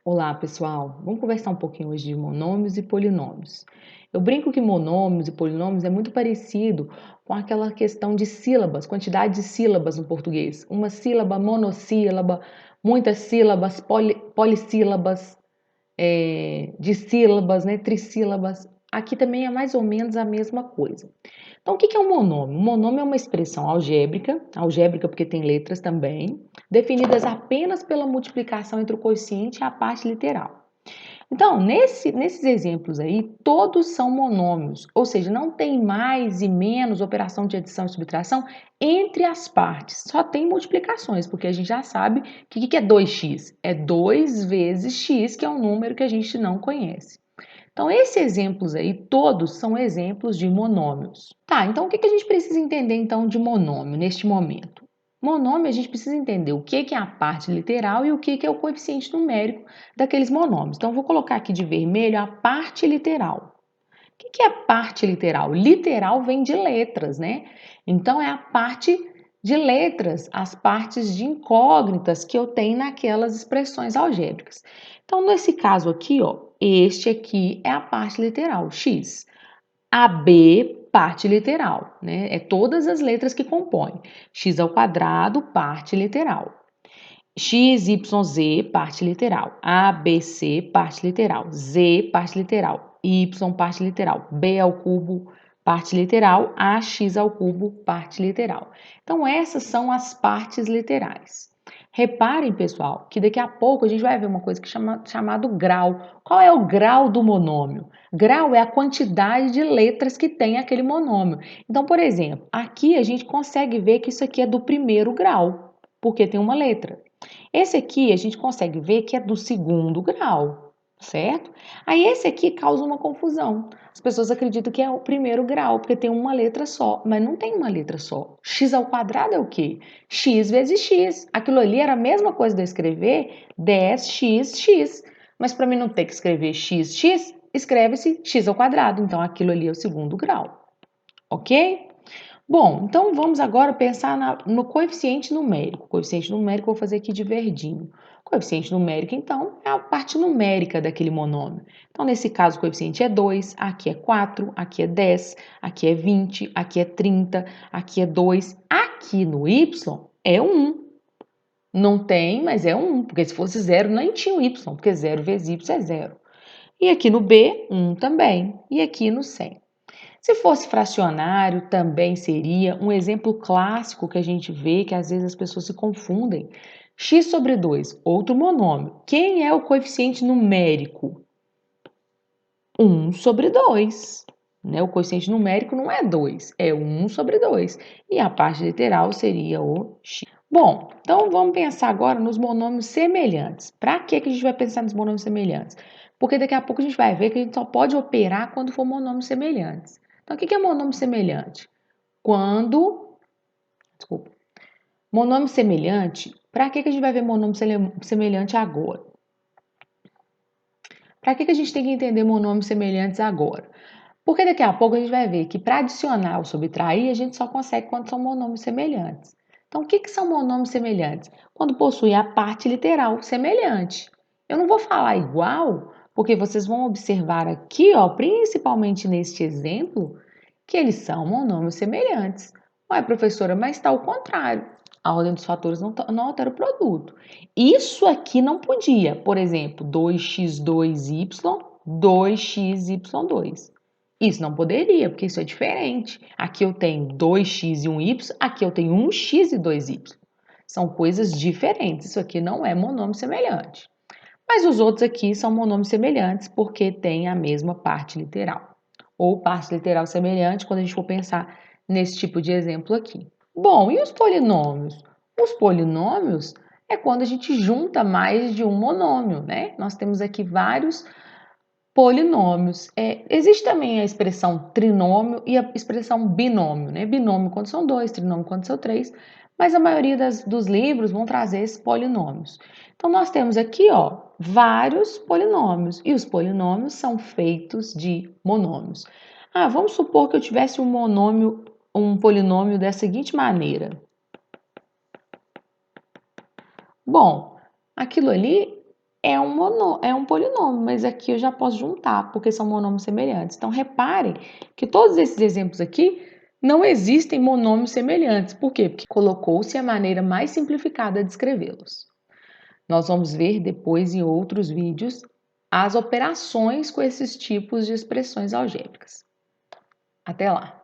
Olá, pessoal. Vamos conversar um pouquinho hoje de monômios e polinômios. Eu brinco que monômios e polinômios é muito parecido com aquela questão de sílabas, quantidade de sílabas no português. Uma sílaba, monossílaba, muitas sílabas, polissílabas, dissílabas, né, trissílabas. Aqui também é mais ou menos a mesma coisa. Então, o que é um monômio? Um monômio é uma expressão algébrica porque tem letras também, definidas apenas pela multiplicação entre o quociente e a parte literal. Então, nesses exemplos aí, todos são monômios, ou seja, não tem mais e menos operação de adição e subtração entre as partes, só tem multiplicações, porque a gente já sabe que o que é 2x? É 2 vezes x, que é um número que a gente não conhece. Então, esses exemplos aí, todos são exemplos de monômios. Tá, então o que a gente precisa entender então de monômio neste momento? Monômio, a gente precisa entender o que é a parte literal e o que é o coeficiente numérico daqueles monômios. Então, eu vou colocar aqui de vermelho a parte literal. O que é a parte literal? Literal vem de letras, né? Então, é a parte de letras, as partes de incógnitas que eu tenho naquelas expressões algébricas. Então, nesse caso aqui, ó, este aqui é a parte literal, x. A B, parte literal, né? É todas as letras que compõem. X ao quadrado, parte literal. X, Y, Z, parte literal. A, B, C, parte literal. Z, parte literal. Y, parte literal. B ao cubo, parte literal. A, X ao cubo, parte literal. Então, essas são as partes literais. Reparem, pessoal, que daqui a pouco a gente vai ver uma coisa que chamado grau. Qual é o grau do monômio? Grau é a quantidade de letras que tem aquele monômio. Então, por exemplo, aqui a gente consegue ver que isso aqui é do primeiro grau, porque tem uma letra. Esse aqui a gente consegue ver que é do segundo grau, certo? Aí esse aqui causa uma confusão. As pessoas acreditam que é o primeiro grau, porque tem uma letra só, mas não tem uma letra só. X ao quadrado é o quê? X vezes x. Aquilo ali era a mesma coisa de eu escrever 10xx. Mas para mim não ter que escrever xx, escreve-se x ao quadrado. Então aquilo ali é o segundo grau, ok? Bom, então vamos agora pensar no coeficiente numérico. O coeficiente numérico eu vou fazer aqui de verdinho. O coeficiente numérico, então, é a parte numérica daquele monômio. Então, nesse caso, o coeficiente é 2, aqui é 4, aqui é 10, aqui é 20, aqui é 30, aqui é 2. Aqui no y é 1. Não tem, mas é 1, porque se fosse 0 nem tinha o y, porque 0 vezes y é 0. E aqui no b, 1 também. E aqui no 100. Se fosse fracionário, também seria um exemplo clássico que a gente vê que às vezes as pessoas se confundem. X sobre 2, outro monômio. Quem é o coeficiente numérico? 1 sobre 2. Né? O coeficiente numérico não é 2, é 1 sobre 2. E a parte literal seria o x. Bom, então vamos pensar agora nos monômios semelhantes. Para que a gente vai pensar nos monômios semelhantes? Porque daqui a pouco a gente vai ver que a gente só pode operar quando for monômios semelhantes. Então, o que é monômio semelhante? Desculpa. Monômio semelhante, para que a gente vai ver monômio semelhante agora? Para que a gente tem que entender monômios semelhantes agora? Porque daqui a pouco a gente vai ver que para adicionar ou subtrair, a gente só consegue quando são monômios semelhantes. Então, o que são monômios semelhantes? Quando possui a parte literal semelhante. Eu não vou falar igual, porque vocês vão observar aqui, ó, principalmente neste exemplo, que eles são monômios semelhantes. Ué, professora, mas está ao contrário. A ordem dos fatores não altera o produto. Isso aqui não podia. Por exemplo, 2x2y, 2xy2. Isso não poderia, porque isso é diferente. Aqui eu tenho 2x e um y, aqui eu tenho 1x e 2y. São coisas diferentes. Isso aqui não é monômio semelhante. Mas os outros aqui são monômios semelhantes porque têm a mesma parte literal. Ou parte literal semelhante quando a gente for pensar nesse tipo de exemplo aqui. Bom, e os polinômios? Os polinômios é quando a gente junta mais de um monômio, né? Nós temos aqui vários polinômios. Existe também a expressão trinômio e a expressão binômio, né? Binômio quando são dois, trinômio quando são três, mas a maioria dos livros vão trazer esses polinômios. Então, nós temos aqui, ó, vários polinômios, e os polinômios são feitos de monômios. Ah, vamos supor que eu tivesse um polinômio da seguinte maneira. Bom, aquilo ali é um polinômio, mas aqui eu já posso juntar, porque são monômios semelhantes. Então, reparem que todos esses exemplos aqui não existem monômios semelhantes. Por quê? Porque colocou-se a maneira mais simplificada de escrevê-los. Nós vamos ver depois em outros vídeos as operações com esses tipos de expressões algébricas. Até lá!